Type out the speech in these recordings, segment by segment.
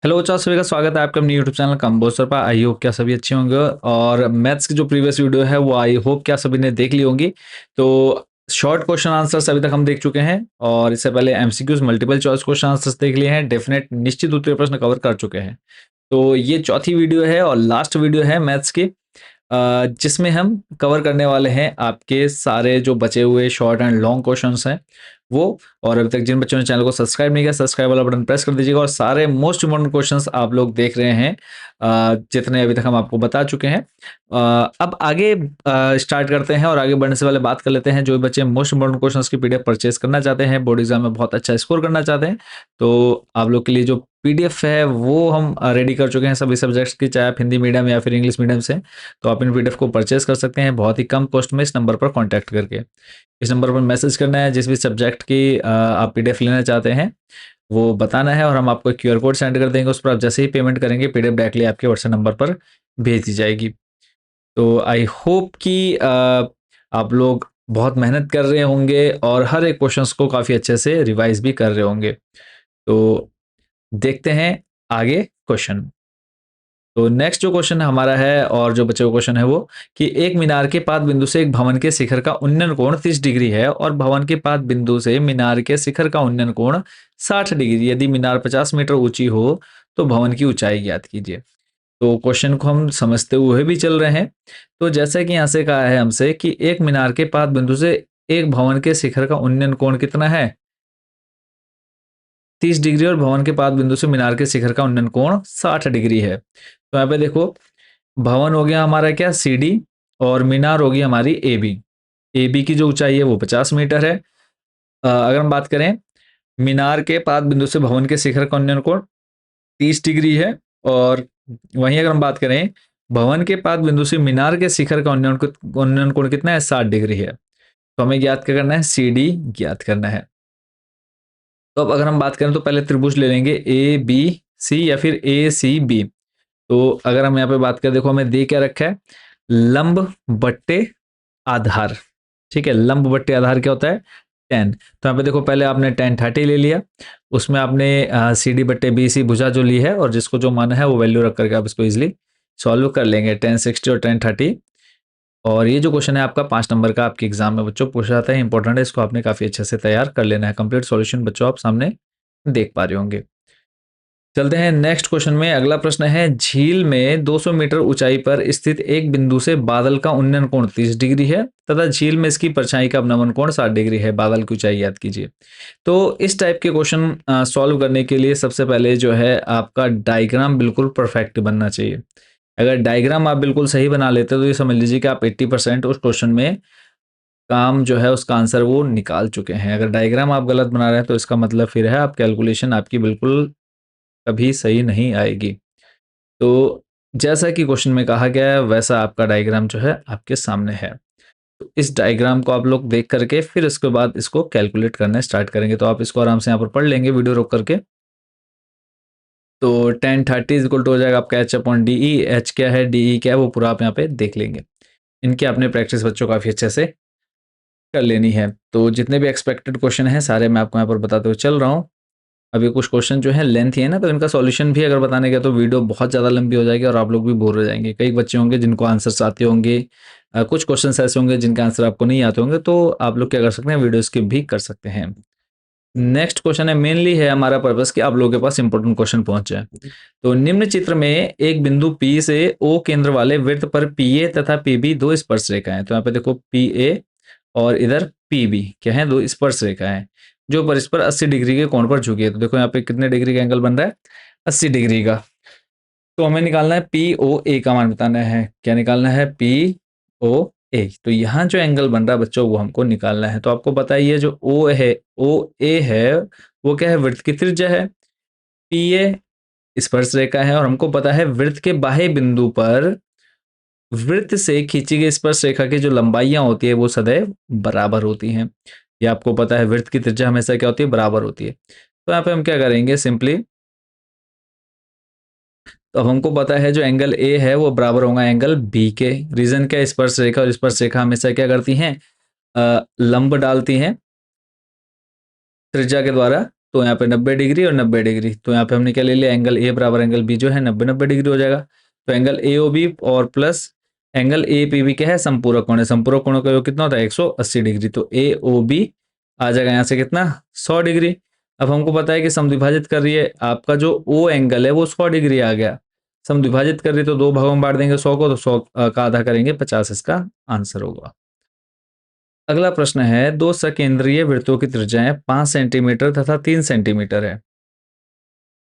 Hello बच्चों, सभी का स्वागत है आपका अपने यूट्यूब चैनल कंबोज पर। आई होप क्या सभी अच्छे होंगे। और मैथ्स की जो प्रीवियस वीडियो है वो आई होप क्या सभी ने देख ली होंगी। तो शॉर्ट क्वेश्चन आंसर्स अभी तक हम देख चुके हैं और इससे पहले MCQs multiple choice question answers देख लिए हैं, डेफिनेट निश्चित उत्तर प्रश्न कवर कर चुके हैं। तो ये चौथी वीडियो है और लास्ट वीडियो है मैथ्स की, जिसमें हम कवर करने वाले हैं आपके सारे जो बचे हुए शॉर्ट एंड लॉन्ग क्वेश्चंस हैं वो। और अभी तक जिन बच्चों ने चैनल को सब्सक्राइब नहीं किया, सब्सक्राइब वाला बटन प्रेस कर दीजिएगा और सारे मोस्ट इंपॉर्टेंट क्वेश्चंस आप लोग देख रहे हैं, जितने अभी तक हम आपको बता चुके हैं। अब आगे स्टार्ट करते हैं और आगे बढ़ने से पहले बात कर लेते हैं, जो बच्चे मोस्ट इंपॉर्टेंट क्वेश्चंस की पीडीएफ परचेज करना चाहते हैं, बोर्ड एग्जाम में बहुत अच्छा स्कोर करना चाहते हैं, तो आप लोग के लिए जो पीडीएफ है वो हम रेडी कर चुके हैं सभी सब्जेक्ट्स की, चाहे आप हिंदी मीडियम या फिर इंग्लिश मीडियम से। तो आप इन पीडीएफ को परचेज कर सकते हैं बहुत ही कम कॉस्ट में इस नंबर पर कॉन्टैक्ट करके। इस नंबर पर मैसेज करना है, जिस भी सब्जेक्ट की आप पीडीएफ लेना चाहते हैं वो बताना है और हम आपको एक क्यूआर कोड सेंड कर देंगे। उस पर आप जैसे ही पेमेंट करेंगे पीडीएफ डायरेक्टली आपके व्हाट्सएप नंबर पर भेज दी जाएगी। तो आई होप कि आप लोग बहुत मेहनत कर रहे होंगे और हर एक क्वेश्चंस को काफ़ी अच्छे से रिवाइज भी कर रहे होंगे। तो देखते हैं आगे क्वेश्चन। तो नेक्स्ट जो क्वेश्चन हमारा है और जो बचे हुए क्वेश्चन है वो कि एक मीनार के पाद बिंदु से एक भवन के शिखर का उन्नयन कोण 30 डिग्री है और भवन के पाद बिंदु से मीनार के शिखर का उन्नयन कोण 60 डिग्री। यदि मीनार 50 मीटर ऊंची हो तो भवन की ऊंचाई ज्ञात कीजिए। तो क्वेश्चन को हम समझते हुए भी चल रहे हैं। तो जैसे कि यहाँ से कहा है हमसे कि एक मीनार के पाद बिंदु से एक भवन के शिखर का उन्नयन कोण कितना है, 30 डिग्री, और भवन के पाद बिंदु से मीनार के शिखर का उन्नयन कोण 60 डिग्री है। तो यहाँ पे देखो, भवन हो गया हमारा क्या, सी डी, और मीनार होगी हमारी ए बी। ए बी की जो ऊंचाई है वो 50 मीटर है। अगर हम बात करें मीनार के पाद बिंदु से भवन के शिखर का उन्नयन कोण 30 डिग्री है, और वहीं अगर हम बात करें भवन के पाद बिंदु से मीनार के शिखर का उन्नयन कोण कितना है, 60 डिग्री है। तो हमें ज्ञात क्या करना है, सी डी ज्ञात करना है। तो अब अगर हम बात करें तो पहले त्रिभुज ले लेंगे ए बी सी या फिर ए सी बी। तो अगर हम यहाँ पे बात करें, देखो हमें दे क्या रखा है, लंब बट्टे आधार। ठीक है, लंब बट्टे आधार क्या होता है, 10। तो यहाँ पे देखो पहले आपने 10 30 ले लिया, उसमें आपने सी डी बट्टे बी सी भुजा जो ली है और जिसको जो माना है वो वैल्यू रख करके आप इसको इजिली सॉल्व कर लेंगे, 10 60 और 10 30। और ये जो क्वेश्चन है आपका 5 नंबर का आपके एग्जाम में बच्चों पूछा जाता है, इंपॉर्टेंट है, इसको आपने काफी अच्छे से तैयार कर लेना है। कंप्लीट सॉल्यूशन बच्चों आप सामने देख पा रहे होंगे। चलते हैं नेक्स्ट क्वेश्चन में। अगला प्रश्न है, झील में 200 मीटर ऊंचाई पर स्थित एक बिंदु से बादल का उन्नयन कोण 30 डिग्री है तथा झील में इसकी परछाई का अवनमन कोण 60 डिग्री है। बादल की ऊंचाई याद कीजिए। तो इस टाइप के क्वेश्चन सॉल्व करने के लिए सबसे पहले जो है आपका डायग्राम बिल्कुल परफेक्ट बनना चाहिए। अगर डायग्राम आप बिल्कुल सही बना लेते हो तो ये समझ लीजिए कि आप 80% उस क्वेश्चन में काम जो है उसका आंसर वो निकाल चुके हैं। अगर डायग्राम आप गलत बना रहे हैं तो इसका मतलब फिर है आप कैलकुलेशन आपकी बिल्कुल कभी सही नहीं आएगी। तो जैसा कि क्वेश्चन में कहा गया है वैसा आपका डायग्राम जो है आपके सामने है। तो इस डायग्राम को आप लोग देख करके फिर इसके बाद इसको कैलकुलेट करना स्टार्ट करेंगे। तो आप इसको आराम से यहाँ पर पढ़ लेंगे वीडियो रोक करके। तो 10 30 इज इक्वल टू हो जाएगा आपका H upon D E. H क्या है, डी ई क्या है, वो पूरा आप यहाँ पे देख लेंगे। इनकी आपने प्रैक्टिस बच्चों काफ़ी अच्छे से कर लेनी है। तो जितने भी एक्सपेक्टेड क्वेश्चन हैं सारे मैं आपको यहाँ पर बताते हुए चल रहा हूँ। अभी कुछ क्वेश्चन जो है लेंथ ही है ना, तो इनका सॉल्यूशन भी अगर बताने गया तो वीडियो बहुत ज़्यादा लंबी हो जाएगी और आप लोग भी बोर हो जाएंगे। कई बच्चे होंगे जिनको आंसर्स आते होंगे, कुछ क्वेश्चन ऐसे होंगे जिनके आंसर आपको नहीं आते होंगे, तो आप लोग क्या कर सकते हैं, वीडियो स्किप भी कर सकते हैं। नेक्स्ट क्वेश्चन है, मेनली है हमारा पर्पस कि आप लोगों के पास इंपॉर्टेंट क्वेश्चन पहुंच जाए। तो निम्न चित्र में एक बिंदु P से O केंद्र वाले वृत्त पर PA तथा PB दो स्पर्श रेखाएं। तो यहाँ पे देखो PA और इधर PB क्या है, दो स्पर्श रेखाएं जो परस्पर 80 डिग्री के कोण पर झुकी है। तो देखो यहाँ पे कितने डिग्री का एंगल बन रहा है, 80 डिग्री का। तो हमें निकालना है POA का मान बताना है। क्या निकालना है, POA। तो यहाँ जो एंगल बन रहा है बच्चों वो हमको निकालना है। तो आपको बताइए जो O है, OA है, वो क्या है, वृत्त की त्रिज्या है। PA स्पर्श रेखा है और हमको पता है वृत्त के बाह्य बिंदु पर वृत्त से खींची गई स्पर्श रेखा की जो लंबाइयां होती है वो सदैव बराबर होती हैं। ये आपको पता है, वृत्त की त्रिज्या हमेशा क्या होती है, बराबर होती है। तो यहाँ पे हम क्या करेंगे, सिंपली तो अब हमको पता है जो एंगल ए है वो बराबर होगा एंगल बी के। रीजन क्या है, स्पर्श रेखा, और स्पर्श रेखा हमेशा क्या करती हैं, लंब डालती हैं त्रिज्या के द्वारा। तो यहाँ पे 90 डिग्री और 90 डिग्री, तो यहाँ पे हमने क्या ले लिया, एंगल ए बराबर एंगल बी जो है 90-90 डिग्री हो जाएगा। तो एंगल ए ओ बी और plus angle A P B क्या है, संपूरक कोण है, संपूरक कोणों का योग कितना होता है 180 डिग्री। तो ए ओ बी आ जाएगा यहाँ से कितना 100 डिग्री। अब हमको पता है कि समद्विभाजित कर रही है, आपका जो ओ एंगल है वो 100 डिग्री आ गया। समद्विभाजित कर रही है तो दो भागों में बांट देंगे 100 को, तो 100 का आधा करेंगे 50, इसका आंसर होगा। अगला प्रश्न है, दो सकेंद्रीय वृत्तों की त्रिज्याएं 5 सेंटीमीटर तथा 3 सेंटीमीटर है।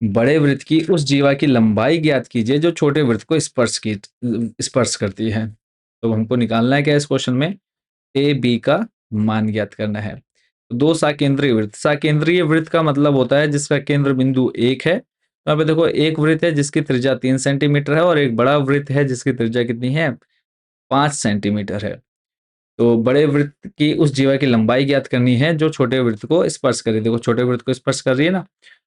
बड़े वृत्त की उस जीवा की लंबाई ज्ञात कीजिए जो छोटे वृत्त को स्पर्श करती है। तो हमको निकालना है क्या इस क्वेश्चन में, ए बी का मान ज्ञात करना है। तो दो साकेंद्रीय वृत्त, साकेंद्रीय वृत्त का मतलब होता है जिसका केंद्र बिंदु एक है। तो यहाँ पे देखो एक वृत्त है जिसकी त्रिज्या 3 सेंटीमीटर है और एक बड़ा वृत्त है जिसकी त्रिज्या कितनी है 5 सेंटीमीटर है। तो बड़े वृत्त की उस जीवा की लंबाई ज्ञात करनी है जो छोटे वृत्त को स्पर्श करे। देखो छोटे वृत्त को स्पर्श कर रही है ना,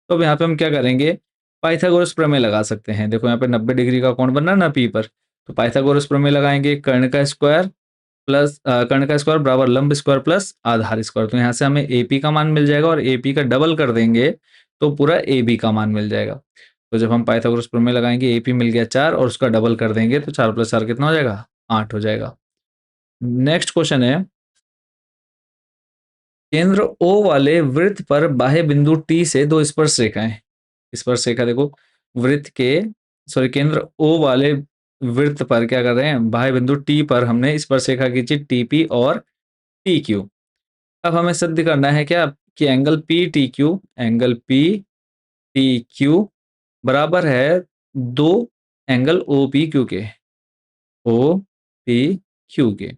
तो अब यहाँ पे हम क्या करेंगे, पाइथागोरस प्रमेय लगा सकते हैं। देखो यहाँ पे 90 डिग्री का कोण बनना ना पी पर, तो पाइथागोरस प्रमेय लगाएंगे, कर्ण का स्क्वायर प्लस कर्ण का स्क्वायर बराबर लंब स्क्वायर प्लस आधार स्क्वायर। तो यहाँ से हमें एपी का मान मिल जाएगा और एपी का डबल कर देंगे तो पूरा ए बी का मान मिल जाएगा। तो जब हम पाइथागोरस प्रमेय लगाएंगे, एपी मिल गया 4 और उसका डबल कर देंगे तो 4 + 4 कितना हो जाएगा 8 हो जाएगा। नेक्स्ट क्वेश्चन है, केंद्र O वाले वृत्त पर बाह्य बिंदु T से दो स्पर्श रेखाएं, स्पर्श रेखा देखो वृत्त के केंद्र O वाले वृत्त पर क्या कर रहे हैं, बाह्य बिंदु T पर हमने स्पर्श रेखा खींची TP और TQ। अब हमें सिद्ध करना है क्या कि एंगल पी टी क्यू बराबर है दो एंगल OPQ के, OPQ के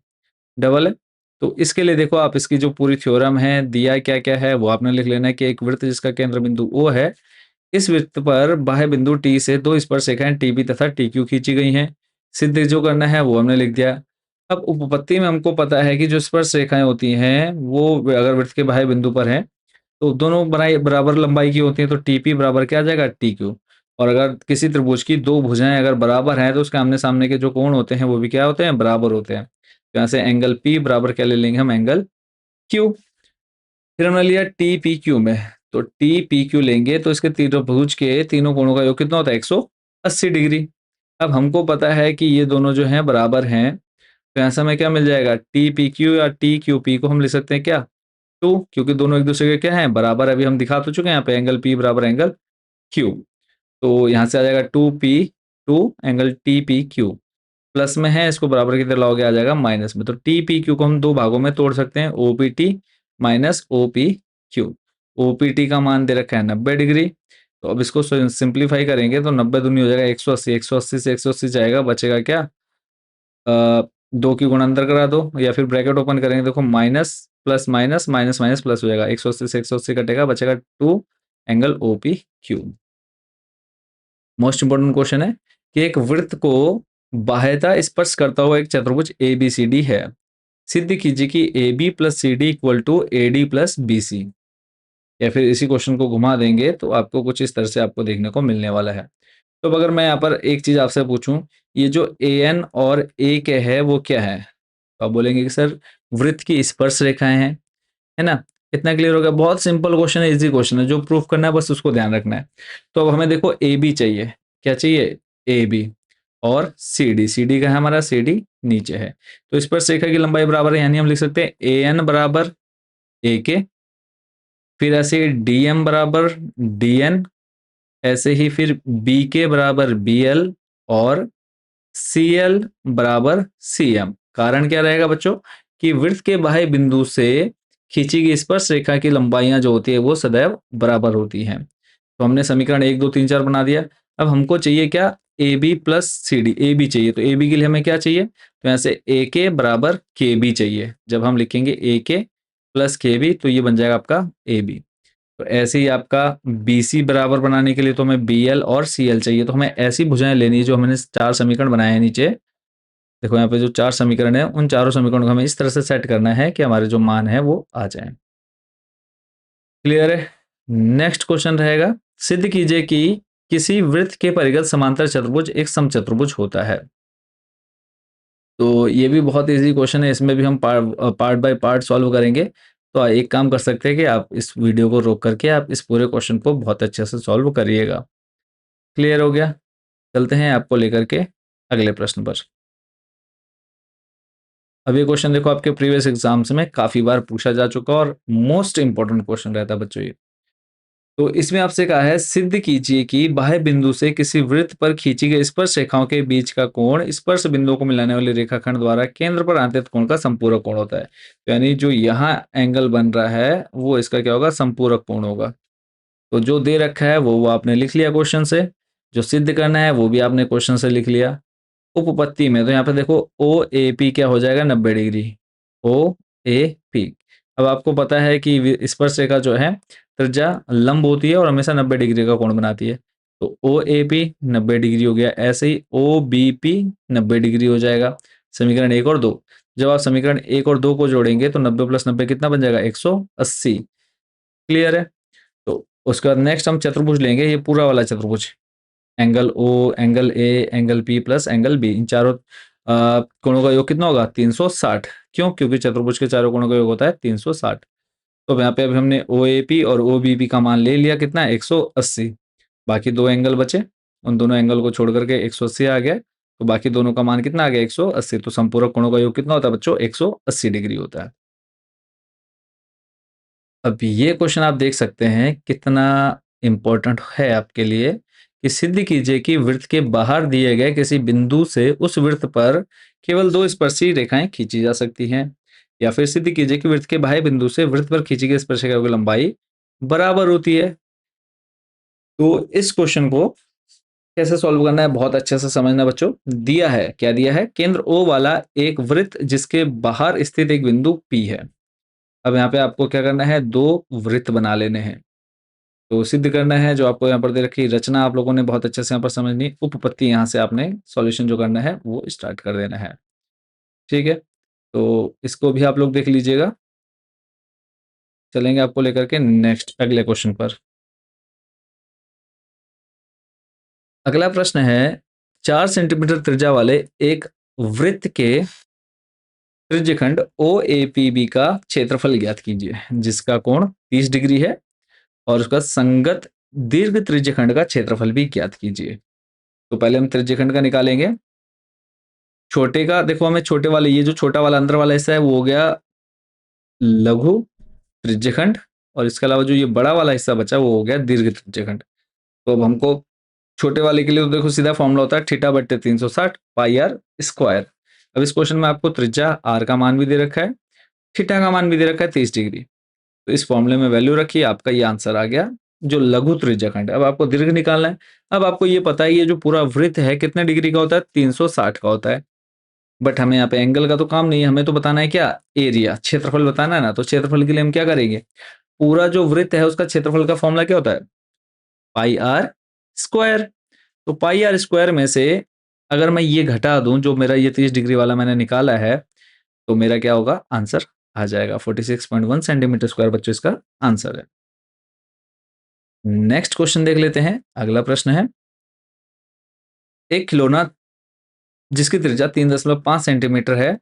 डबल है। तो इसके लिए देखो आप इसकी जो पूरी थ्योरम है दिया क्या क्या है वो आपने लिख लेना है कि एक वृत्त जिसका केंद्र बिंदु O है, इस वृत्त पर बाह्य बिंदु T से दो स्पर्श रेखाएं TP तथा TQ खींची गई हैं। सिद्ध जो करना है वो हमने लिख दिया। अब उपपत्ति में हमको पता है कि जो स्पर्श रेखाएं होती हैं वो अगर वृत्त के बाह्य बिंदु पर हैं तो दोनों बराबर लंबाई की होती हैं, तो TP बराबर क्या आ जाएगा TQ। और अगर किसी त्रिभुज की दो भुजाएं अगर बराबर हैं तो उसके आमने सामने के जो कोण होते हैं वो भी क्या होते हैं, बराबर होते हैं। तो यहाँ से एंगल P बराबर क्या ले लेंगे हम, एंगल Q। फिर हमने लिया TPQ में, तो TPQ लेंगे तो इसके त्रिभुज के तीनों कोणों का योग कितना होता है 180 डिग्री। अब हमको पता है कि ये दोनों जो हैं बराबर हैं, तो यहाँ से हमें क्या मिल जाएगा, TPQ या TQP को हम लिख सकते हैं क्या 2, क्योंकि दोनों एक दूसरे के क्या हैं बराबर। अभी हम दिखा तो चुके हैं यहाँ पे एंगल P बराबर एंगल Q। तो यहाँ से आ जाएगा 2P2 एंगल TPQ, प्लस में है इसको बराबर की तरह लाओगे आ जाएगा माइनस में। तो TPQ को हम दो भागों में तोड़ सकते हैं, OPT माइनस OPQ। OPT का मान दे रखा है 90 डिग्री, तो अब इसको सिंप्लीफाई करेंगे तो 90 दूनी हो जाएगा 180, 180 से 180 जाएगा, बचेगा क्या 2 की गुणा अंदर करा दो या फिर ब्रैकेट ओपन करेंगे, देखो minus plus minus minus minus plus हो जाएगा, 180 से 180 कटेगा, बचेगा 2 angle OPQ। Most important question है कि एक वृत्त को बाह्यता स्पर्श करता हुआ एक चतुर्भुज ABCD है, सिद्ध कीजिए कि AB plus CD equal to AD plus BC। या फिर इसी क्वेश्चन को घुमा देंगे तो आपको कुछ इस तरह से आपको देखने को मिलने वाला है। तो अब अगर मैं यहाँ पर एक चीज आपसे पूछूं, ये जो AN और AK है वो क्या है, तो आप बोलेंगे कि सर वृत्त की स्पर्श रेखाएं हैं, है ना। इतना क्लियर हो गया, बहुत सिंपल क्वेश्चन है, इजी क्वेश्चन है, जो प्रूफ करना है बस उसको ध्यान रखना है। तो अब हमें देखो AB चाहिए, क्या चाहिए AB, और CD का है हमारा, CD नीचे है, तो स्पर्श रेखा की लंबाई बराबर है, यानी हम लिख सकते हैं AN बराबर AK, फिर ऐसे DM बराबर DN, ऐसे ही फिर BK बराबर BL और CL बराबर CM। कारण क्या रहेगा बच्चों कि वृत्त के बाह्य बिंदु से खींची गई स्पर्श रेखा की लंबाइयां जो होती है वो सदैव बराबर होती हैं। तो हमने समीकरण 1 2 3 4 बना दिया। अब हमको चाहिए क्या, AB प्लस CD, AB चाहिए, तो AB के लिए हमें क्या चाहिए, तो यहाँ से AK बराबर KB चाहिए। जब हम लिखेंगे AK प्लस KB तो ये बन जाएगा आपका AB। तो ऐसे ही आपका BC बराबर बनाने के लिए तो हमें BL और CL चाहिए। तो हमें ऐसी भुजाएं लेनी है जो हमने 4 समीकरण बनाए हैं नीचे, देखो यहाँ पे जो 4 समीकरण है उन चारों समीकरणों को हमें इस तरह से सेट करना है कि हमारे जो मान है वो आ जाए। क्लियर है। नेक्स्ट क्वेश्चन रहेगा, सिद्ध कीजिए कि किसी वृत्त के परिगत समांतर चतुर्भुज एक समचतुर्भुज होता है। तो ये भी बहुत इजी क्वेश्चन है, इसमें भी हम पार्ट बाय पार्ट सॉल्व करेंगे। तो एक काम कर सकते हैं कि आप इस वीडियो को रोक करके आप इस पूरे क्वेश्चन को बहुत अच्छे से सॉल्व करिएगा। क्लियर हो गया? चलते हैं आपको लेकर के अगले प्रश्न पर। अब ये क्वेश्चन देखो आपके प्रीवियस एग्जाम्स में काफ़ी बार पूछा जा चुका और मोस्ट इंपॉर्टेंट क्वेश्चन रहता है बच्चों ये। तो इसमें आपसे कहा है सिद्ध कीजिए कि बाह्य बिंदु से किसी वृत्त पर खींची गई स्पर्श रेखाओं के बीच का कोण स्पर्श बिंदुओं को मिलाने वाले रेखाखंड द्वारा केंद्र पर आंतरिक कोण का संपूरक कोण होता है। तो यानी जो यहाँ एंगल बन रहा है वो इसका क्या होगा, संपूरक कोण होगा। तो जो दे रखा है वो आपने लिख लिया क्वेश्चन से, जो सिद्ध करना है वो भी आपने क्वेश्चन से लिख लिया। उपपत्ति में तो यहाँ पे देखो ओ ए पी क्या हो जाएगा, 90 डिग्री। O A P. अब आपको पता है कि स्पर्श रेखा जो है त्रिज्या लंब होती है और हमेशा 90 डिग्री का कोण बनाती है। तो ओ ए पी 90 डिग्री हो गया। ऐसे ही ओ बी पी 90 डिग्री हो जाएगा। समीकरण 1 और 2। जब आप समीकरण 1 और 2 को जोड़ेंगे तो 90 + 90 कितना बन जाएगा, 180। क्लियर है? तो उसके बाद नेक्स्ट हम चतुर्भुज लेंगे, ये पूरा वाला चतुर्भुज, angle O, angle A, angle P plus angle B, इन चारों कोणों का योग कितना होगा, 360। क्यों? क्योंकि चतुर्भुज के चारों कोणों का योग होता है 360। तो यहाँ पे अभी हमने ओ ए पी और ओ बी पी का मान ले लिया, कितना, 180। बाकी 2 एंगल बचे, उन दोनों एंगल को छोड़ करके 180 आ गया। तो बाकी दोनों का मान कितना आ गया, 180। तो संपूरक कोणों का योग कितना होता है बच्चों, 180 डिग्री होता है। अब ये क्वेश्चन आप देख सकते हैं कितना इंपॉर्टेंट है आपके लिए, कि सिद्ध कीजिए कि वृत्त के बाहर दिए गए किसी बिंदु से उस वृत्त पर केवल 2 स्पर्शी रेखाएं खींची जा सकती हैं, या फिर सिद्ध कीजिए कि वृत्त के बाह्य बिंदु से वृत्त पर खींची गई स्पर्शिका की लंबाई बराबर होती है। तो इस क्वेश्चन को कैसे सॉल्व करना है, बहुत अच्छे से समझना बच्चों। दिया है, क्या दिया है, केंद्र ओ वाला एक वृत्त जिसके बाहर स्थित एक बिंदु पी है। अब यहाँ पे आपको क्या करना है, 2 वृत्त बना लेने हैं। तो सिद्ध करना है, जो आपको यहाँ पर दे रखी रचना आप लोगों ने बहुत अच्छे से यहाँ पर समझनी, उपपत्ति यहाँ से आपने सॉल्यूशन जो करना है वो स्टार्ट कर देना है। ठीक है, तो इसको भी आप लोग देख लीजिएगा। चलेंगे आपको लेकर के नेक्स्ट अगले क्वेश्चन पर। अगला प्रश्न है, 4 सेंटीमीटर त्रिज्या वाले एक वृत्त के त्रिज्यखंड ओ ए पी बी का क्षेत्रफल ज्ञात कीजिए, जिसका कोण 30 डिग्री है, और उसका संगत दीर्घ त्रिज्यखंड का क्षेत्रफल भी ज्ञात कीजिए। तो पहले हम त्रिज्यखंड का निकालेंगे। छोटे का देखो, हमें छोटे वाले, ये जो छोटा वाला अंदर वाला हिस्सा है वो हो गया लघु त्रिज्यखंड, और इसके अलावा जो ये बड़ा वाला हिस्सा बचा वो हो गया दीर्घ त्रिज्यखंड। तो अब हमको छोटे वाले के लिए तो देखो सीधा फॉर्मूला होता है θ/360 पाई आर स्क्वायर। अब इस क्वेश्चन में आपको त्रिज्या आर का मान भी दे रखा है, थीटा का मान भी दे रखा है 30 डिग्री। तो इस फॉर्मूले में वैल्यू रखिए, आपका ये आंसर आ गया जो लघु त्रिज्यखंड है। अब आपको दीर्घ निकालना है। अब आपको ये पता है ये जो पूरा वृत्त है कितने डिग्री का होता है, 360 का होता है। बट हमें यहाँ पे एंगल का तो काम नहीं है, हमें तो बताना है क्या, एरिया, क्षेत्रफल बताना है ना। तो क्षेत्रफल के लिए हम क्या करेंगे, पूरा जो वृत्त है उसका क्षेत्रफल का फॉर्मूला क्या होता है, पाई आर स्क्वायर। तो पाई आर स्क्वायर में से अगर मैं ये घटा दूं, जो मेरा ये 30 डिग्री वाला मैंने निकाला है, तो मेरा क्या होगा, आंसर आ जाएगा 46.1 सेंटीमीटर स्क्वायर बच्चों, इसका आंसर है। नेक्स्ट क्वेश्चन देख लेते हैं। अगला प्रश्न है, एक खिलौना जिसकी त्रिज्या 3.5 सेंटीमीटर है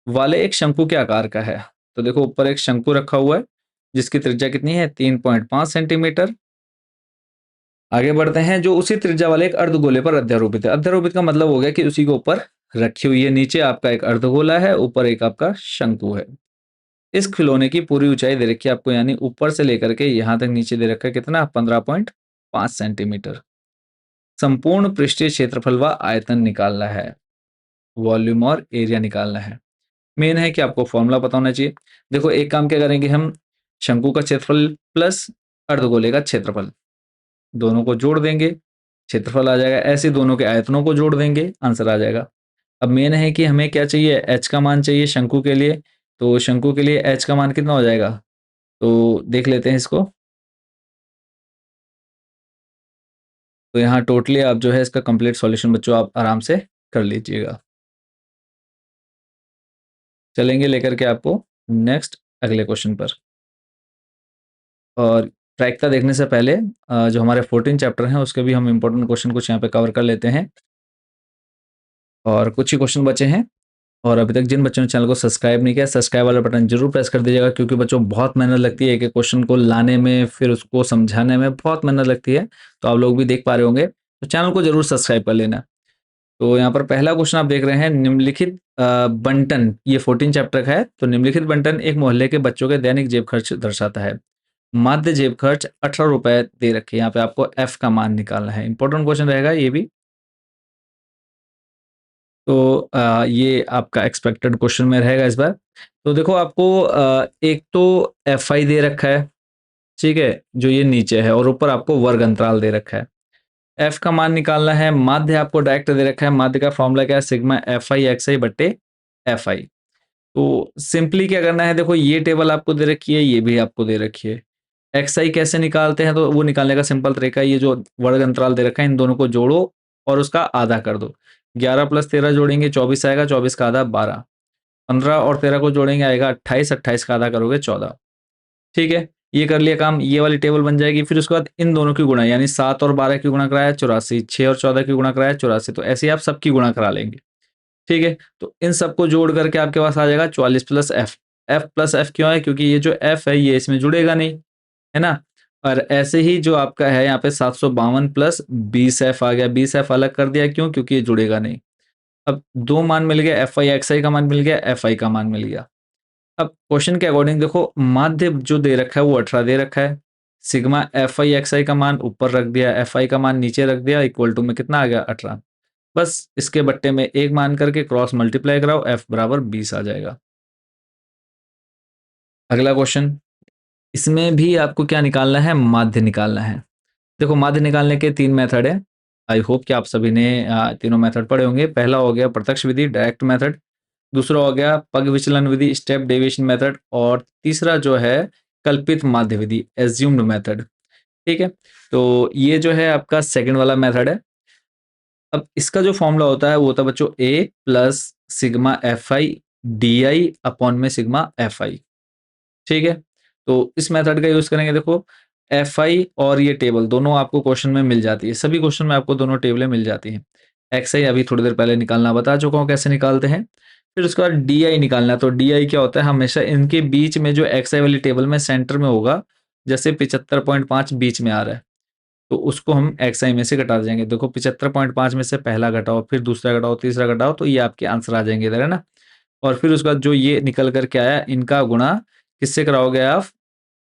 वाले एक शंकु के आकार का है। तो देखो ऊपर एक शंकु रखा हुआ है जिसकी त्रिज्या कितनी है, 3.5 सेंटीमीटर। आगे बढ़ते हैं, जो उसी त्रिज्या वाले एक अर्धगोले पर अध्यारोपित है। अध्यारोपित का मतलब हो गया कि उसी के ऊपर रखी हुई है। नीचे आपका एक अर्धगोला है, ऊपर एक आपका शंकु है। इस खिलौने की पूरी ऊंचाई दे रखी है आपको, यानी ऊपर से लेकर के यहां तक नीचे दे रखा है कितना, 15.5 सेंटीमीटर। संपूर्ण पृष्ठीय क्षेत्रफल व आयतन निकालना है, वॉल्यूम और एरिया निकालना है। मेन है कि आपको फॉर्मूला पता होना चाहिए। देखो एक काम क्या करेंगे हम, शंकु का क्षेत्रफल प्लस अर्धगोले का क्षेत्रफल दोनों को जोड़ देंगे, क्षेत्रफल आ जाएगा। ऐसे दोनों के आयतनों को जोड़ देंगे, आंसर आ जाएगा। अब मेन है कि हमें क्या चाहिए, एच का मान चाहिए शंकु के लिए। तो शंकु के लिए एच का मान कितना हो जाएगा, तो देख लेते हैं इसको। तो यहाँ टोटली आप जो है इसका कंप्लीट सॉल्यूशन बच्चों आप आराम से कर लीजिएगा। चलेंगे लेकर के आपको नेक्स्ट अगले क्वेश्चन पर। और प्रायिकता देखने से पहले जो हमारे 14 चैप्टर हैं उसके भी हम इंपॉर्टेंट क्वेश्चन कुछ यहाँ पे कवर कर लेते हैं, और कुछ ही क्वेश्चन बचे हैं। और अभी तक जिन बच्चों ने चैनल को सब्सक्राइब नहीं किया, सब्सक्राइब वाला बटन जरूर प्रेस कर दीजिएगा, क्योंकि बच्चों बहुत मेहनत लगती है एक एक क्वेश्चन को लाने में, फिर उसको समझाने में बहुत मेहनत लगती है। तो आप लोग भी देख पा रहे होंगे, तो चैनल को जरूर सब्सक्राइब कर लेना। तो यहाँ पर पहला क्वेश्चन आप देख रहे हैं, निम्नलिखित बंटन, ये 14 चैप्टर का है। तो निम्नलिखित बंटन एक मोहल्ले के बच्चों के दैनिक जेब खर्च दर्शाता है। माध्य जेब खर्च 18 रुपए दे रखे हैं। यहाँ पे आपको एफ का मान निकालना है। इंपॉर्टेंट क्वेश्चन रहेगा ये भी। तो ये आपका एक्सपेक्टेड क्वेश्चन में रहेगा इस बार। तो देखो आपको एक तो एफ आई दे रखा है, ठीक है, जो ये नीचे है, और ऊपर आपको वर्ग अंतराल दे रखा है। एफ का मान निकालना है। माध्य आपको डायरेक्ट दे रखा है। माध्य का फॉर्मूला क्या है? सिग्मा एफ आई एक्स आई बट्टे एफ आई। तो सिंपली क्या करना है, देखो ये टेबल आपको दे रखी है, ये भी आपको दे रखी है। एक्स आई कैसे निकालते हैं? तो वो निकालने का सिंपल तरीका, ये जो वर्ग अंतराल दे रखा है इन दोनों को जोड़ो और उसका आधा कर दो। 11 प्लस 13 जोड़ेंगे 24 आएगा, 24 का आधा 12। 15 और 13 को जोड़ेंगे आएगा 28, 28 का आधा करोगे 14। ठीक है, ये कर लिया काम, ये वाली टेबल बन जाएगी। फिर उसके बाद इन दोनों की गुणा, यानी 7 और 12 की गुणा कराया 84, 6 और 14 की गुणा कराया 84। तो ऐसे ही आप सबकी गुणा करा लेंगे। ठीक है, तो इन सबको जोड़ करके आपके पास आ जाएगा 44 plus F. F plus F क्यों है? क्योंकि ये जो एफ है ये इसमें जुड़ेगा नहीं, है ना। और ऐसे ही जो आपका है यहाँ पे 752 प्लस 20 एफ आ गया। 20 एफ अलग कर दिया, क्यों? क्योंकि ये जुड़ेगा नहीं। अब दो मान मिल गया, एफ आई एक्स आई का मान मिल गया, एफ आई का मान मिल गया। अब क्वेश्चन के अकॉर्डिंग देखो, माध्य जो दे रखा है वो 18 दे रखा है। सिग्मा एफ आई एक्स आई का मान ऊपर रख दिया, एफ आई का मान नीचे रख दिया, इक्वल टू में कितना आ गया? 18। बस इसके बट्टे में एक मान करके क्रॉस मल्टीप्लाई कराओ, एफ बराबर 20 आ जाएगा। अगला क्वेश्चन, इसमें भी आपको क्या निकालना है? माध्य निकालना है। देखो माध्य निकालने के 3 मेथड है। आई होप कि आप सभी ने तीनों मेथड पढ़े होंगे। पहला हो गया प्रत्यक्ष विधि, डायरेक्ट मेथड। दूसरा हो गया पग विचलन विधि, स्टेप डेविएशन मेथड। और तीसरा जो है कल्पित माध्य विधि, एज्यूम्ड मेथड। ठीक है, तो ये जो है आपका सेकंड वाला मेथड है। अब इसका जो फॉर्मूला होता है वो होता है बच्चों A plus sigma F I D I upon में सिग्मा एफ आई। ठीक है, तो इस मेथड का यूज करेंगे। देखो एफ आई और ये टेबल दोनों आपको क्वेश्चन में मिल जाती है, सभी क्वेश्चन में आपको दोनों टेबलें मिल जाती हैं। एक्स आई अभी थोड़ी देर पहले निकालना बता चुका हूँ कैसे निकालते हैं। फिर उसके बाद डी आई निकालना है। तो डी आई क्या होता है? हमेशा इनके बीच में जो एक्स आई वाली टेबल में सेंटर में होगा, जैसे 75.5 बीच में आ रहा है, तो उसको हम एक्स आई में से घटा देंगे। देखो 75.5 में से पहला घटाओ, फिर दूसरा घटाओ, तीसरा घटाओ, तो ये आपके आंसर आ जाएंगे इधर, है ना। और फिर उसके बाद जो ये निकल करके आया, इनका गुणा किससे कराओगे आप?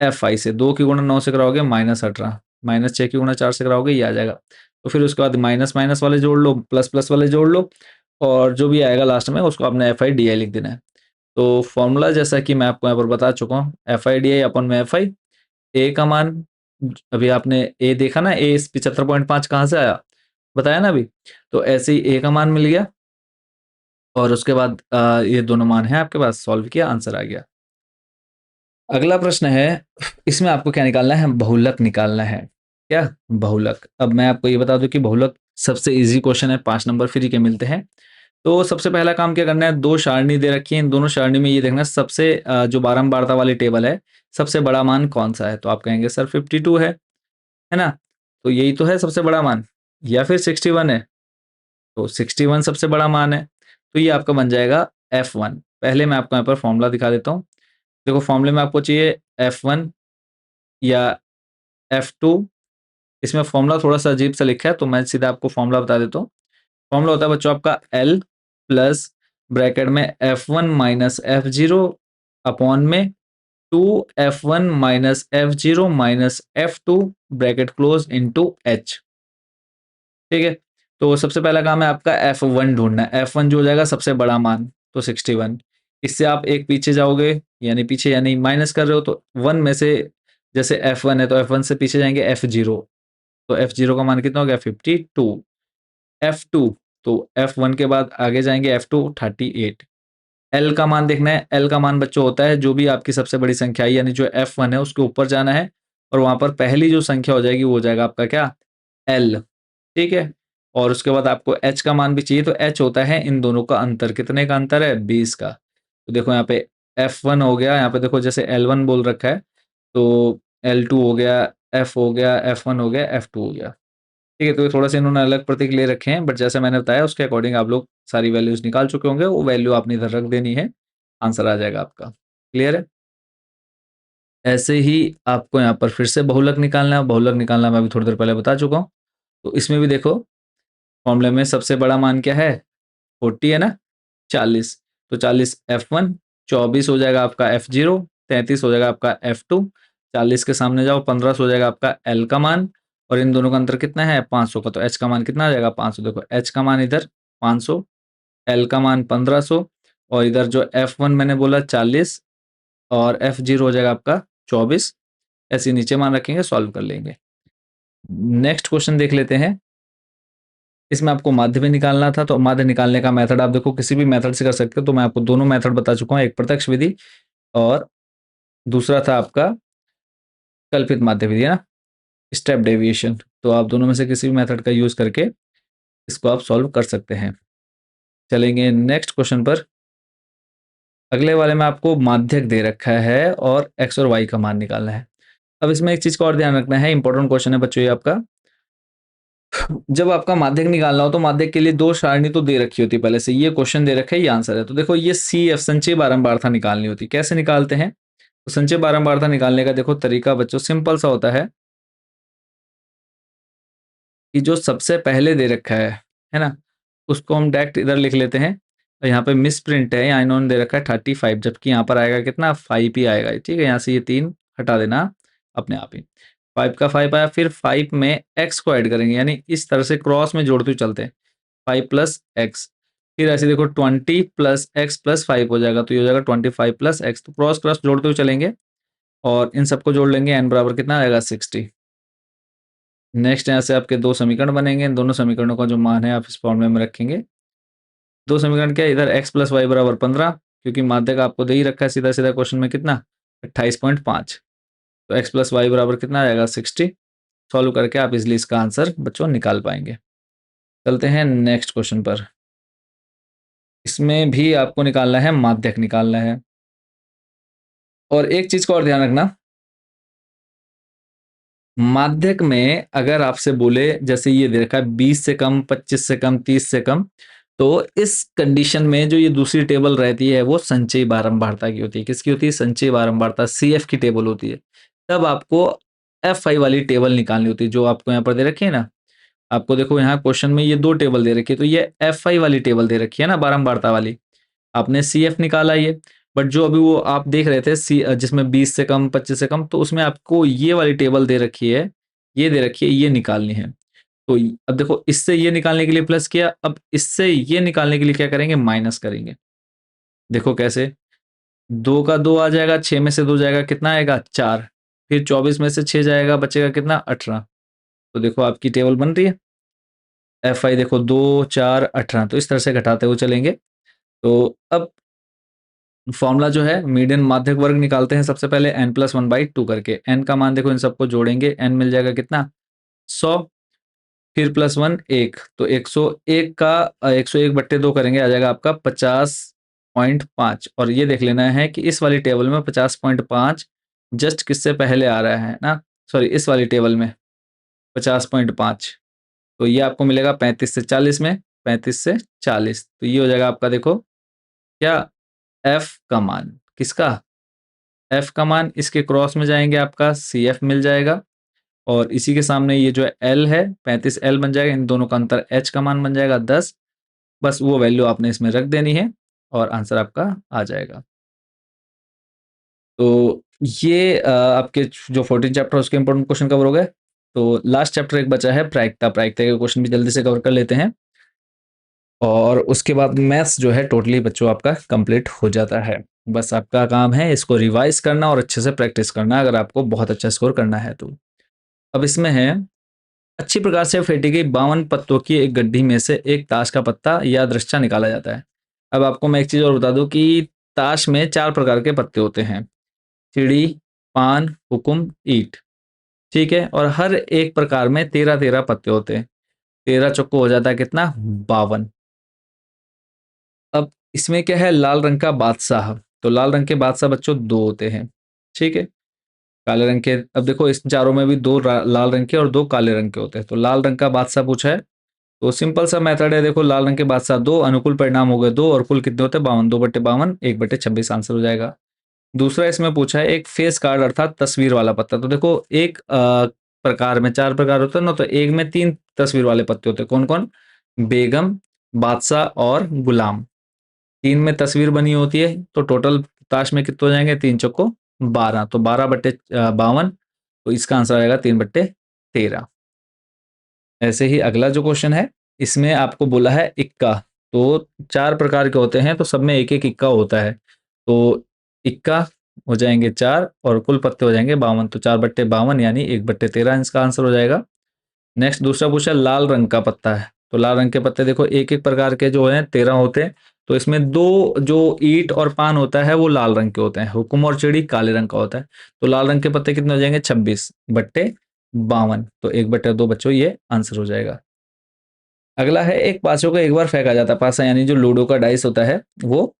एफ आई से। 2 की गुणा 9 से कराओगे -18, -6 की गुणा 4 से कराओगे ये आ जाएगा। तो फिर उसके बाद माइनस माइनस वाले जोड़ लो, प्लस प्लस वाले जोड़ लो, और जो भी आएगा लास्ट में उसको आपने एफ आई डी आई लिख देना है। तो फॉर्मूला जैसा कि मैं आपको यहाँ पर बता चुका हूँ, एफ आई डी आई अपन में एफ आई। ए का मान, अभी आपने ए देखा ना, ए 75.5 कहाँ से आया बताया ना अभी। तो ऐसे ही ए का मान मिल गया, और उसके बाद ये दोनों मान है आपके पास, सॉल्व किया, आंसर आ गया। अगला प्रश्न है, इसमें आपको क्या निकालना है? बहुलक निकालना है। क्या? बहुलक। अब मैं आपको ये बता दूं कि बहुलक सबसे इजी क्वेश्चन है, 5 नंबर फ्री के मिलते हैं। तो सबसे पहला काम क्या करना है, दो सारणी दे रखी है, इन दोनों सारणी में ये देखना सबसे जो बारंबारता वाली टेबल है, सबसे बड़ा मान कौन सा है। तो आप कहेंगे सर 52 है ना। तो यही तो है सबसे बड़ा मान, या फिर 61 है। तो 61 सबसे बड़ा मान है, तो ये आपका बन जाएगा F1। पहले मैं आपको यहाँ पर फॉर्मूला दिखा देता हूँ। देखो फॉर्मूले में आपको चाहिए F1 या F2। इसमें फॉर्मूला थोड़ा सा अजीब सा लिखा है, तो मैं सीधा आपको फॉर्मूला बता देता हूँ। फॉर्मूला होता है बच्चों आपका L प्लस ब्रैकेट में F1 माइनस F0 अपॉन में 2F1 minus F0 minus F2 bracket close into H। ठीक है, तो सबसे पहला काम है आपका F1 ढूंढना है। F1 जो हो जाएगा सबसे बड़ा मान, तो 61। इससे आप एक पीछे जाओगे, यानी पीछे यानी माइनस कर रहे हो, तो 1 में से, जैसे F1 है तो F1 से पीछे जाएंगे F0, तो F0 का मान कितना हो गया? 52। F2, तो F1 के बाद आगे जाएंगे F2 38। L का मान देखना है। L का मान बच्चों होता है जो भी आपकी सबसे बड़ी संख्या है, यानी जो F1 है उसके ऊपर जाना है, और वहां पर पहली जो संख्या हो जाएगी वो हो जाएगा आपका क्या? L। ठीक है, और उसके बाद आपको H का मान भी चाहिए, तो H होता है इन दोनों का अंतर। कितने का अंतर है? 20 का। तो देखो यहाँ पे F1 हो गया, यहाँ पे देखो जैसे L1 बोल रखा है, तो L2 हो गया, F हो गया, F1 हो गया, F2 हो गया। ठीक है, तो थोड़ा सा इन्होंने अलग प्रतीक ले रखे हैं, बट जैसे मैंने बताया उसके अकॉर्डिंग आप लोग सारी वैल्यूज निकाल चुके होंगे, वो वैल्यू आपने इधर रख देनी है, आंसर आ जाएगा आपका। क्लियर है? ऐसे ही आपको यहाँ पर फिर से बहुलक निकालना है। बहुलक निकालना मैं अभी थोड़ी देर पहले बता चुका हूँ। तो इसमें भी देखो फॉर्मूले में सबसे बड़ा मान क्या है, 40 है ना, 40। तो 40 F1, 24 हो जाएगा आपका F0, 33 हो जाएगा आपका F2, 40 के सामने जाओ 15 हो जाएगा आपका L का मान, और इन दोनों का अंतर कितना है 500 का, तो H का मान कितना आ जाएगा 500। देखो H का मान इधर 500, L का मान 1500, और इधर जो F1 मैंने बोला 40 और F0 हो जाएगा आपका 24। ऐसे नीचे मान रखेंगे, सॉल्व कर लेंगे। नेक्स्ट क्वेश्चन देख लेते हैं। इसमें आपको माध्य भी निकालना था, तो माध्य निकालने का मेथड आप देखो किसी भी मेथड से कर सकते हो, तो मैं आपको दोनों मेथड बता चुका हूँ, एक प्रत्यक्ष विधि और दूसरा था आपका कल्पित माध्य विधि, है ना, स्टेप डेविएशन। तो आप दोनों में से किसी भी मेथड का यूज करके इसको आप सॉल्व कर सकते हैं। चलेंगे नेक्स्ट क्वेश्चन पर। अगले वाले में आपको माध्यक दे रखा है और एक्स और वाई का मान निकालना है। अब इसमें एक चीज का और ध्यान रखना है, इंपॉर्टेंट क्वेश्चन है बच्चों ये आपका। जब आपका माध्यक निकालना हो तो माध्यक के लिए दो सारणी तो दे रखी होती है पहले से, ये क्वेश्चन दे रखा है, ये आंसर है। तो देखो ये सी एफ संचय बारंबारता निकालनी होती है। कैसे निकालते हैं? तो संचय बारंबारता निकालने का देखो तरीका बच्चों सिंपल सा होता है कि जो सबसे पहले दे रखा है ना, उसको हम डायरेक्ट इधर लिख लेते हैं। और यहाँ पे मिस प्रिंट है, यहाँ इन्होंने दे रखा है 35, जबकि यहाँ पर आएगा कितना 5 ही आएगा। ठीक है, यहाँ से ये 3 हटा देना अपने आप ही। 5 का 5 आया, फिर 5 में x को ऐड करेंगे, यानी इस तरह से क्रॉस में जोड़ते हुए चलते हैं, 5 प्लस एक्स। फिर ऐसे देखो 20 प्लस एक्स प्लस 5 हो जाएगा, तो ये हो जाएगा 25 प्लस एक्स। तो क्रॉस क्रॉस जोड़ते हुए चलेंगे और इन सबको जोड़ लेंगे, एन बराबर कितना आएगा 60। नेक्स्ट यहाँ से आपके दो समीकरण बनेंगे, इन दोनों समीकरणों का जो मान है आप इस फॉर्मूले में रखेंगे। दो समीकरण क्या है, इधर x प्लस वाई बराबर 15, क्योंकि माध्य का आपको दे ही रखा है सीधा सीधा क्वेश्चन में कितना 28.5। तो x प्लस वाई बराबर कितना आएगा 60। सॉल्व करके आप इजिली इसका आंसर बच्चों निकाल पाएंगे। चलते हैं नेक्स्ट क्वेश्चन पर। इसमें भी आपको निकालना है, माध्यक निकालना है। और एक चीज का और ध्यान रखना, माध्यक में अगर आपसे बोले जैसे ये दे रखा है 20 से कम, 25 से कम, 30 से कम, तो इस कंडीशन में जो ये दूसरी टेबल रहती है वो संचयी बारंबारता की होती है। किसकी होती है? संचयी बारंबारता, CF की टेबल होती है। तब आपको F5 वाली टेबल निकालनी होती है, जो आपको यहाँ पर दे रखी है ना। आपको देखो यहाँ क्वेश्चन में ये दो टेबल दे रखी है, तो ये F5 वाली टेबल दे रखी है ना बारंबारता वाली। आपने CF निकाला ये, बट जो अभी वो आप देख रहे थे जिसमें 20 से कम, 25 से कम, तो उसमें आपको ये वाली टेबल दे रखी है, ये दे रखी है, ये निकालनी है। तो अब देखो इससे ये निकालने के लिए प्लस किया, अब इससे ये निकालने के लिए क्या करेंगे, माइनस करेंगे। देखो कैसे, 2 का 2 आ जाएगा, 6 में से 2 जाएगा, कितना आएगा 4। फिर 24 में से 6 जाएगा, बचेगा कितना 18। तो देखो आपकी टेबल बन रही है। F5 देखो 2 4 18, तो इस तरह से घटाते हुए चलेंगे। तो अब फॉर्मूला जो है मीडियन माध्यक वर्ग निकालते हैं सबसे पहले, n+1/2 करके। n का मान देखो इन सबको जोड़ेंगे, n मिल जाएगा कितना 100, फिर +1 1, तो 101 का 101/2 करेंगे, आ जाएगा आपका 50.5। और ये देख लेना है कि इस वाली टेबल में 50.5 जस्ट किससे पहले आ रहा है ना, सॉरी इस वाली टेबल में 50.5, तो ये आपको मिलेगा 35 से 40 में, 35 से 40, तो ये हो जाएगा आपका देखो क्या F का मान, किसका F का मान, इसके क्रॉस में जाएंगे आपका CF मिल जाएगा, और इसी के सामने ये जो L है 35L बन जाएगा, इन दोनों का अंतर H का मान बन जाएगा 10। बस वो वैल्यू आपने इसमें रख देनी है और आंसर आपका आ जाएगा। तो ये आपके जो 14 चैप्टर उसके इंपॉर्टेंट क्वेश्चन कवर हो गए। तो लास्ट चैप्टर एक बचा है प्रायिकता, प्रायिकता के क्वेश्चन भी जल्दी से कवर कर लेते हैं, और उसके बाद मैथ्स जो है टोटली बच्चों आपका कंप्लीट हो जाता है। बस आपका काम है इसको रिवाइज करना और अच्छे से प्रैक्टिस करना, अगर आपको बहुत अच्छा स्कोर करना है तो। अब इसमें है, अच्छी प्रकार से फेंटी गई 52 पत्तों की एक गड्ढी में से एक ताश का पत्ता या दृश्य निकाला जाता है। अब आपको मैं एक चीज और बता दूं कि ताश में 4 प्रकार के पत्ते होते हैं, चिड़ी, पान, हुकुम, ईट। ठीक है, और हर एक प्रकार में 13-13 पत्ते होते हैं। 13 चौको हो जाता है कितना 52। अब इसमें क्या है, लाल रंग का बादशाह, तो लाल रंग के बादशाह बच्चों 2 होते हैं। ठीक है, काले रंग के, अब देखो इस चारों में भी दो लाल रंग के और दो काले रंग के होते हैं। तो लाल रंग का बादशाह पूछा है, तो सिंपल सा मेथड है। देखो लाल रंग के बादशाह दो, अनुकूल परिणाम हो गए दो, और कुल कितने होते हैं 52, 2/52, 1/26 आंसर हो जाएगा। दूसरा इसमें पूछा है एक फेस कार्ड अर्थात तस्वीर वाला पत्ता। तो देखो एक प्रकार में 4 प्रकार होते हैं ना, तो एक में 3 तस्वीर वाले पत्ते होते हैं। कौन-कौन? बेगम, बादशाह और गुलाम। 3 में तस्वीर बनी होती है, तो टोटल ताश में कितने हो जाएंगे? 3 चौको 12, तो 12/52, तो इसका आंसर आएगा 3/13। ऐसे ही अगला जो क्वेश्चन है, इसमें आपको बोला है इक्का। तो 4 प्रकार के होते हैं, तो सब में एक-एक इक्का होता है। तो इक्का हो जाएंगे 4 और कुल पत्ते हो जाएंगे 52, तो 4/52 यानी 1/13 इसका आंसर हो जाएगा। नेक्स्ट दूसरा पूछा लाल रंग का पत्ता है। तो लाल रंग के पत्ते देखो एक-एक प्रकार के जो हैं 13 होते हैं। तो इसमें 2 जो ईंट और पान होता है वो लाल रंग के होते हैं। हुक्म और चिड़ी काले रंग का होता है। तो लाल रंग के पत्ते कितने हो जाएंगे? 26/52, तो 1/2 बच्चों ये आंसर हो जाएगा। अगला है एक पाँचों को एक बार फेंका जाता है। पासा यानी जो लूडो का डाइस होता है वो।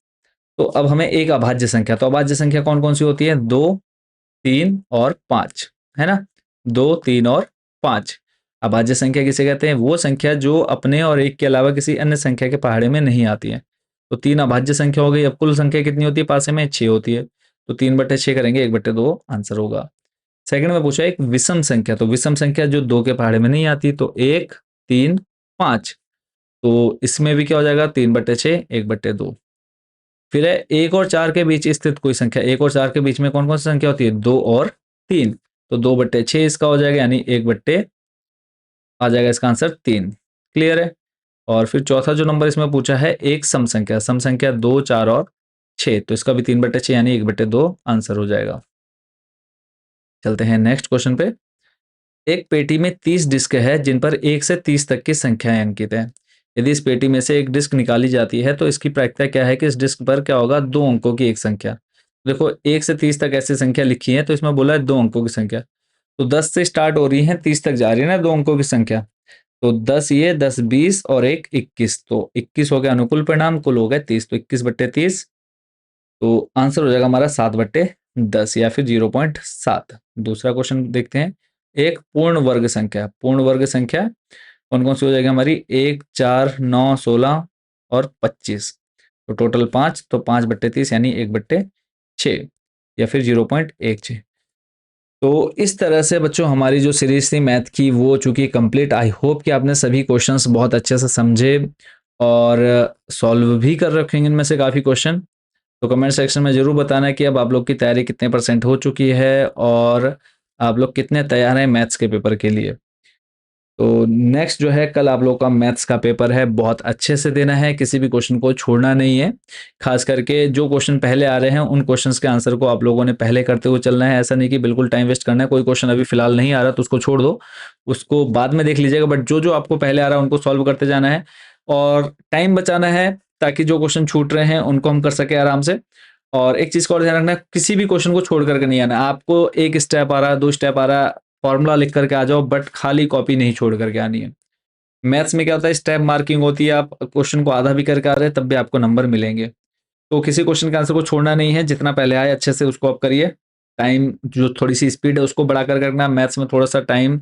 तो अब हमें एक अभाज्य संख्या, तो अभाज्य संख्या कौन कौन सी होती है? 2, 3 और 5, है ना? 2, 3 और 5। अभाज्य संख्या किसे कहते हैं? वो संख्या जो अपने और एक के अलावा किसी अन्य संख्या के पहाड़े में नहीं आती है। तो 3 अभाज्य संख्या हो गई। अब कुल संख्या कितनी होती है पासे में? 6 होती है। तो 3/6 करेंगे, 1/2 आंसर होगा। सेकंड में पूछा एक विषम संख्या। तो विषम संख्या जो 2 के पहाड़े में नहीं आती, तो 1, 3, 5। तो इसमें भी क्या हो जाएगा? 3/6, 1/2। फिर है 1 और 4 के बीच स्थित कोई संख्या। 1 और 4 के बीच में कौन कौन सी संख्या होती है? 2 और 3। तो 2/6 इसका हो जाएगा, यानी 1 बट्टे आ जाएगा इसका आंसर 3। क्लियर है? और फिर चौथा जो नंबर इसमें पूछा है एक सम संख्या। सम संख्या 2, 4 और 6। तो इसका भी 3/6 यानी 1/2 आंसर हो जाएगा। चलते हैं नेक्स्ट क्वेश्चन पे। एक पेटी में 30 डिस्क है जिन पर 1 से 30 तक की संख्याएं अंकित हैं। यदि इस पेटी में से एक डिस्क निकाली जाती है तो इसकी प्रायिकता क्या है कि इस डिस्क पर क्या होगा? 2 अंकों की एक संख्या। देखो 1 से 30 तक ऐसी संख्या लिखी है, तो इसमें बोला है 2 अंकों की संख्या। तो 10 से स्टार्ट हो रही है, 30 तक जा रही है ना 2 अंकों की संख्या। तो 10 ये, 10 20 और एक 21, तो 21 हो गया अनुकूल परिणाम, कुल हो गए 30, तो 21/30। तो आंसर हो जाएगा हमारा 7/10 या फिर 0.7। दूसरा क्वेश्चन देखते हैं। एक पूर्ण वर्ग संख्या। पूर्ण वर्ग संख्या कौन कौन सी हो जाएगी हमारी? 1, 4, 9, 16 और 25। तो टोटल 5, तो 5/30 यानी 1/6 या फिर 0.16। तो इस तरह से बच्चों हमारी जो सीरीज थी मैथ की वो हो चुकी कंप्लीट। आई होप कि आपने सभी क्वेश्चंस बहुत अच्छे से समझे और सॉल्व भी कर रखे हैं इनमें से काफ़ी क्वेश्चन। तो कमेंट सेक्शन में ज़रूर बताना कि अब आप लोग की तैयारी कितने % हो चुकी है और आप लोग कितने तैयार हैं मैथ्स के पेपर के लिए। तो नेक्स्ट जो है कल आप लोग का मैथ्स का पेपर है, बहुत अच्छे से देना है, किसी भी क्वेश्चन को छोड़ना नहीं है। खास करके जो क्वेश्चन पहले आ रहे हैं उन क्वेश्चंस के आंसर को आप लोगों ने पहले करते हुए चलना है। ऐसा नहीं कि बिल्कुल टाइम वेस्ट करना है, कोई क्वेश्चन अभी फिलहाल नहीं आ रहा तो उसको छोड़ दो, उसको बाद में देख लीजिएगा। बट जो जो आपको पहले आ रहा है उनको सॉल्व करते जाना है और टाइम बचाना है, ताकि जो क्वेश्चन छूट रहे हैं उनको हम कर सके आराम से। और एक चीज़ का और ध्यान रखना है, किसी भी क्वेश्चन को छोड़ करके नहीं आना। आपको एक स्टेप आ रहा है, 2 स्टेप आ रहा है, फॉर्मूला लिख करके आ जाओ, बट खाली कॉपी नहीं छोड़ करके आनी है। मैथ्स में क्या होता है, स्टेप मार्किंग होती है, आप क्वेश्चन को आधा भी करके आ रहे हैं तब भी आपको नंबर मिलेंगे। तो किसी क्वेश्चन के आंसर को छोड़ना नहीं है, जितना पहले आए अच्छे से उसको आप करिए। टाइम जो थोड़ी सी स्पीड है उसको बढ़ा कर करना। मैथ्स में थोड़ा सा टाइम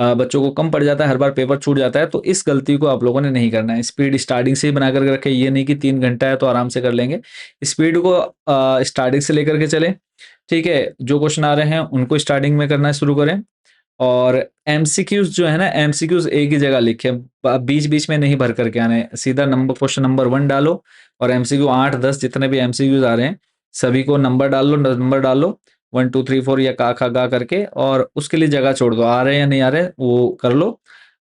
बच्चों को कम पड़ जाता है, हर बार पेपर छूट जाता है, तो इस गलती को आप लोगों ने नहीं करना है। स्पीड स्टार्टिंग से ही बना करके रखें, ये नहीं कि 3 घंटा है तो आराम से कर लेंगे। स्पीड को स्टार्टिंग से लेकर के चलें, ठीक है। जो क्वेश्चन आ रहे हैं उनको स्टार्टिंग में करना शुरू करें। और एमसीक्यूज जो है ना, एमसीक्यूज एक ही जगह लिखे, बीच बीच में नहीं भर करके आने। सीधा नंबर क्वेश्चन नंबर 1 डालो और एमसीक्यू 8 10 जितने भी एमसीक्यूज आ रहे हैं सभी को नंबर डालो 1 2 3 4 या का खा गा करके, और उसके लिए जगह छोड़ दो। आ रहे हैं या नहीं आ रहे वो कर लो,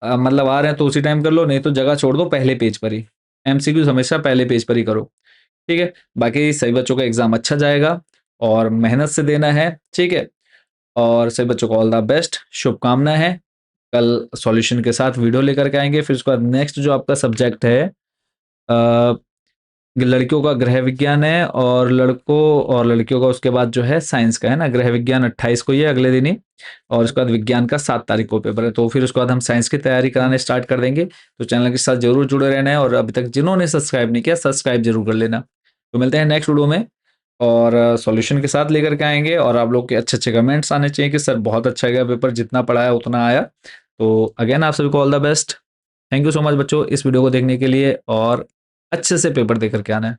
मतलब आ रहे हैं तो उसी टाइम कर लो, नहीं तो जगह छोड़ दो पहले पेज पर ही। एमसीक्यूज हमेशा पहले पेज पर ही करो, ठीक है। बाकी सभी बच्चों का एग्जाम अच्छा जाएगा और मेहनत से देना है, ठीक है। और सभी बच्चों को ऑल द बेस्ट, शुभकामनाएं हैं। कल सॉल्यूशन के साथ वीडियो लेकर के आएंगे। फिर उसके बाद नेक्स्ट जो आपका सब्जेक्ट है लड़कियों का गृह विज्ञान है, और लड़कों और लड़कियों का उसके बाद जो है साइंस का है ना। गृह विज्ञान 28 को ही है, अगले दिन ही, और उसके बाद विज्ञान का 7 तारीख को पेपर है। तो फिर उसके बाद हम साइंस की तैयारी कराने स्टार्ट कर देंगे। तो चैनल के साथ जरूर जुड़े रहना है, और अभी तक जिन्होंने सब्सक्राइब नहीं किया सब्सक्राइब जरूर कर लेना। तो मिलते हैं नेक्स्ट वीडियो में। और सॉल्यूशन के साथ लेकर के आएंगे, और आप लोग के अच्छे अच्छे कमेंट्स आने चाहिए कि सर बहुत अच्छा गया पेपर, जितना पढ़ाया उतना आया। तो अगेन आप सभी को all the best. Thank you so much बच्चों इस वीडियो को देखने के लिए, और अच्छे से पेपर दे करके आना है।